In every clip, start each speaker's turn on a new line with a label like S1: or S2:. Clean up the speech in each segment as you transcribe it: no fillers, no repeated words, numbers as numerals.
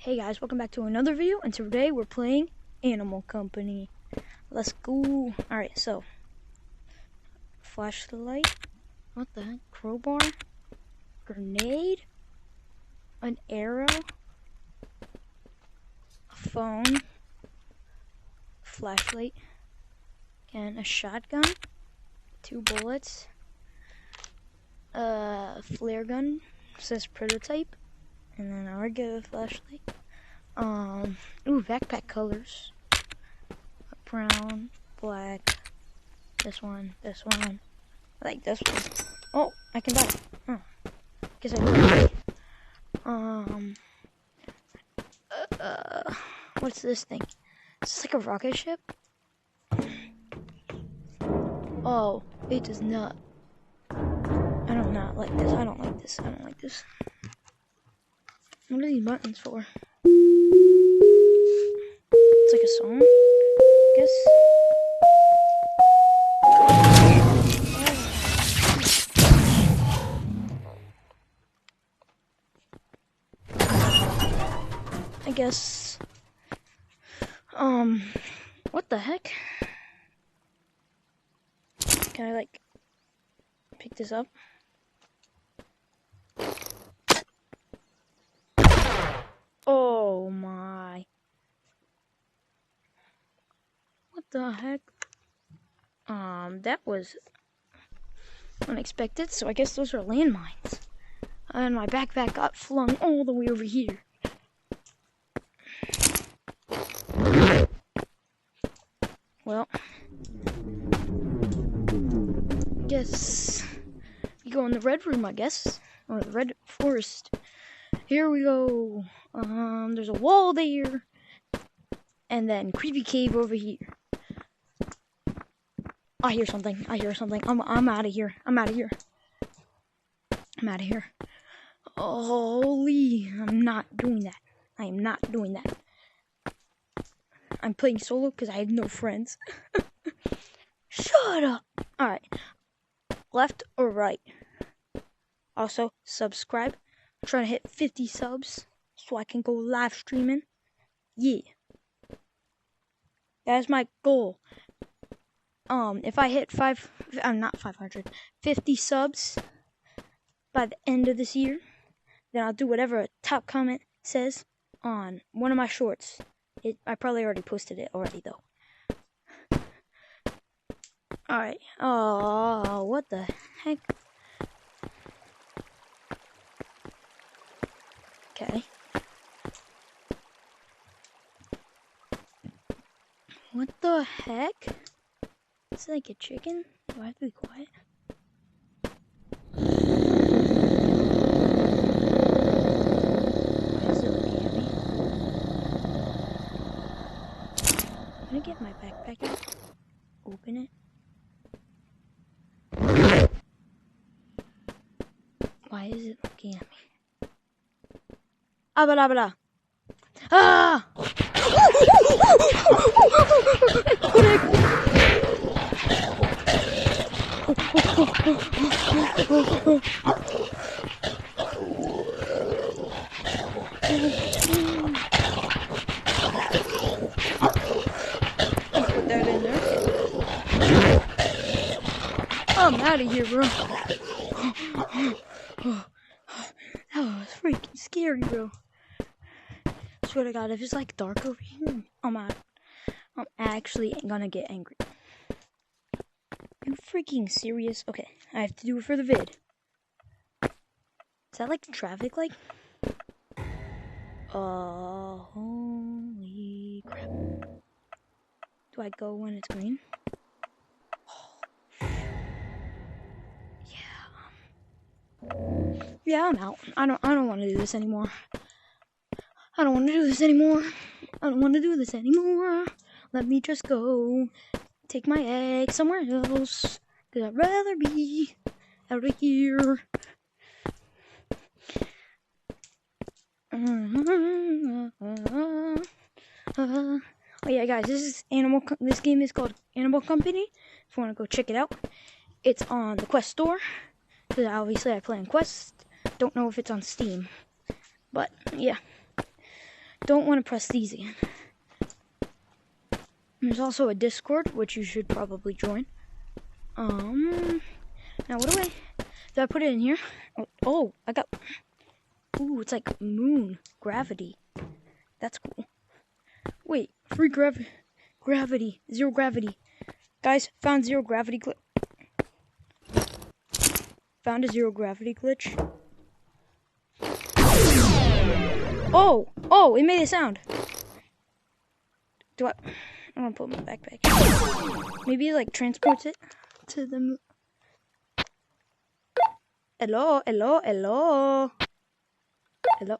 S1: Hey guys, welcome back to another video, and today we're playing Animal Company. Let's go. Alright, so flashlight, what the heck? Crowbar, grenade, an arrow, a phone, flashlight, and a shotgun, 2 bullets, a flare gun, says prototype, and then a regular flashlight. Backpack colors. Brown, black, this one. I like this one. Oh, I can die. Oh, guess I will. What's this thing? Is this like a rocket ship? Oh, it does not. I do not like this. I don't like this. What are these buttons for? It's like a song, I guess. I guess. What the heck? Can I like pick this up? Oh my. What the heck? That was unexpected, so I guess those are landmines. And my backpack got flung all the way over here. Well, guess we go in the red room, I guess, or the red forest. Here we go. There's a wall there, and then creepy cave over here. I hear something. I'm out of here. Holy, I'm not doing that. I am not doing that. I'm playing solo because I have no friends. Shut up. Alright. Left or right? Also, subscribe. I'm trying to hit 50 subs so I can go live streaming. Yeah. That is my goal. If I hit 50 subs by the end of this year, then I'll do whatever a top comment says on one of my shorts. I probably already posted it already though. Alright. Oh, what the heck? Okay. What the heck? Is it like a chicken? Do I have to be quiet? Why is it looking at me? Can I get my backpack out? Open it. Why is it looking at me? Abra. Ah! Put that in there. I'm out of here, bro. That was freaking scary, bro. Swear to God, if it's like dark over here, I'm out. I'm actually gonna get angry. You freaking serious? Okay, I have to do it for the vid. Is that like traffic light? Holy crap. Do I go when it's green? Yeah, I'm out. I don't want to do this anymore. Let me just go take my egg somewhere else, cause I'd rather be out of here. Oh yeah, guys, this game is called Animal Company. If you want to go check it out, it's on the Quest store. Because obviously I play on Quest. Don't know if it's on Steam. But yeah. don't want to press these again. There's also a Discord, which you should probably join. Now what do I put it in here? Oh, I got, ooh, it's like moon gravity. That's cool. Wait, free gravity, zero gravity. Guys, found zero gravity glitch. Found a zero gravity glitch. Oh, it made a sound. I'm gonna put my backpack. Maybe it like transports it to the moon. Hello.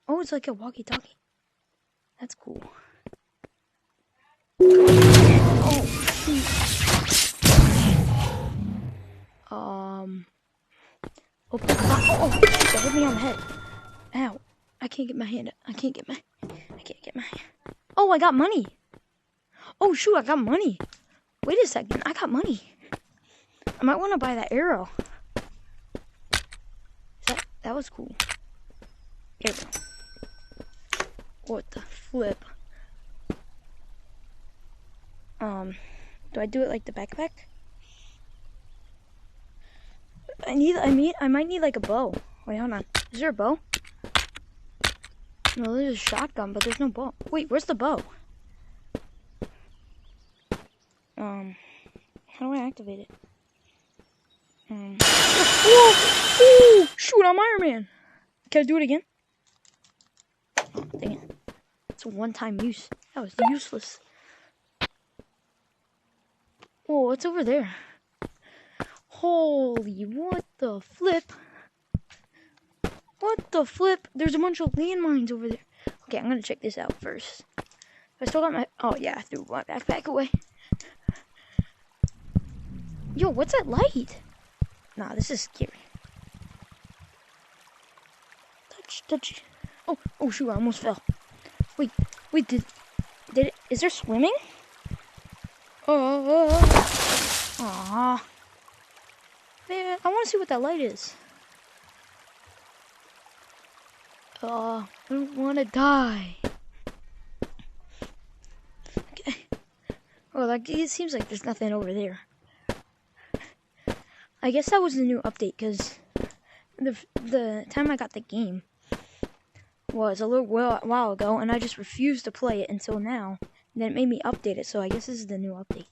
S1: Oh, it's like a walkie-talkie. That's cool. Oh, shoot. Open the box. Oh, shoot, that hit me on the head. Ow. I can't get my hand. I can't get my hand. Oh, I got money. Oh, shoot, I got money. Wait a second. I got money. I might want to buy that arrow. That was cool. There we go. What the flip? Do I do it like the backpack? I might need like a bow. Wait, hold on. Is there a bow? No, there's a shotgun, but there's no bow. Wait, where's the bow? How do I activate it? Oh, shoot, I'm Iron Man. Can I do it again? Oh, dang it. It's a one-time use. That was useless. Oh, what's over there? Holy, what the flip? What the flip? There's a bunch of landmines over there. Okay, I'm gonna check this out first. I still got my, oh yeah, I threw my backpack away. Yo, what's that light? Nah, this is scary. Touch. Oh shoot, I almost fell. Wait, did it, is there swimming? Aww. Man, I want to see what that light is. I don't want to die. Okay. Oh, like, it seems like there's nothing over there. I guess that was the new update, because the time I got the game was a little while ago, and I just refused to play it until now. And then it made me update it, so I guess this is the new update.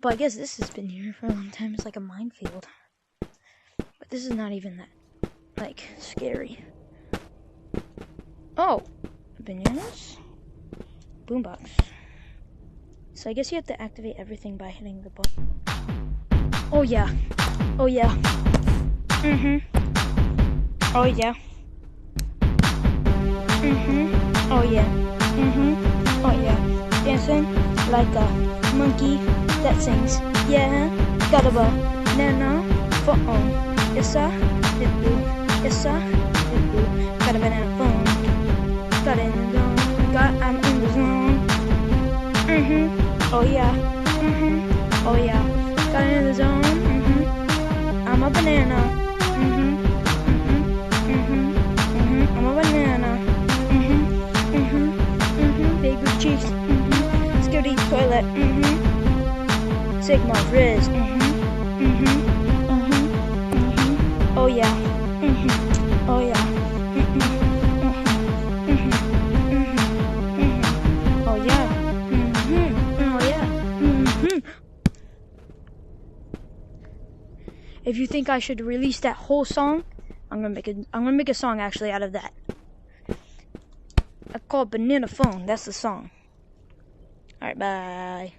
S1: But I guess this has been here for a long time. It's like a minefield. But this is not even that, like, scary. Oh! Bananas? Boombox. So I guess you have to activate everything by hitting the button. Oh yeah. Oh yeah. Oh yeah. Oh yeah. Oh yeah. Dancing like a monkey that sings. Yeah. Got a banana phone. Yes I did blue. Yes I did blue. Got a banana phone. Got in the zone. I'm in the zone. Oh yeah. Oh yeah. Got in the zone. I'm a banana. I'm a banana. Big blue cheeks. Security toilet. Sigma Riz. Oh yeah. Oh yeah. Oh yeah. Oh yeah. If you think I should release that whole song, I'm gonna make a song actually out of that. I call it Banana Phone. That's the song. Alright, bye.